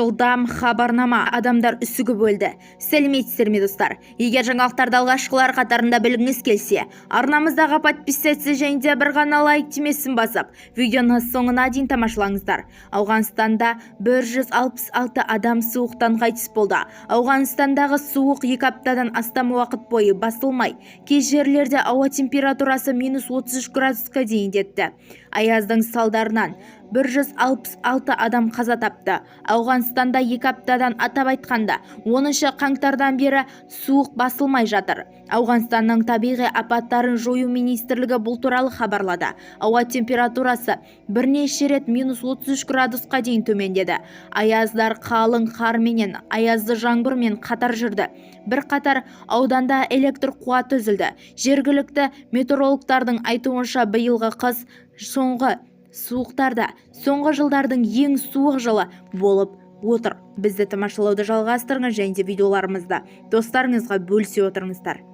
Жылдам хабарнама, адамдар үсігіп өлді. Сәлеметсіздер ме достар? Егер жаңалықтарды алғашқылар қатарында білгіңіз келсе, арнамыздағы подписаться және де бір ғана лайк түймесін басып, видеоны соңына дейін тамашалаңыздар. Ауғанстанда 166 адам суықтан қайтыс болды. Ауғанстандағы суық 2 аптадан астам уақыт бойы басылмай, кей жерлерде ауа температурасы -33 градусқа дейін жетті. Аяздың салдарынан 166 адам қаза тапты. Ауғанстанда 2 аптадан, атап айтқанда 10 қаңтардан бері суық басылмай жатыр. Ауғанстанның табиғи апаттарын жою министрлігі бұл туралы хабарлады. Ауа температурасы бірнеше рет -33 градусқа дейін төмендеді. Аяздар қалың қар менен аязды жаңбырмен қатар жүрді. Бірқатар ауданда электр қуаты үзілді. Жергілікті метеорологтардың айтуынша биылғы қыс соңғы жылдардың ең суық жылы болып отыр. Бізді тамашалауды жалғастырыңыз және де видеоларымызды достарыңызға бөлісе отырыңыздар.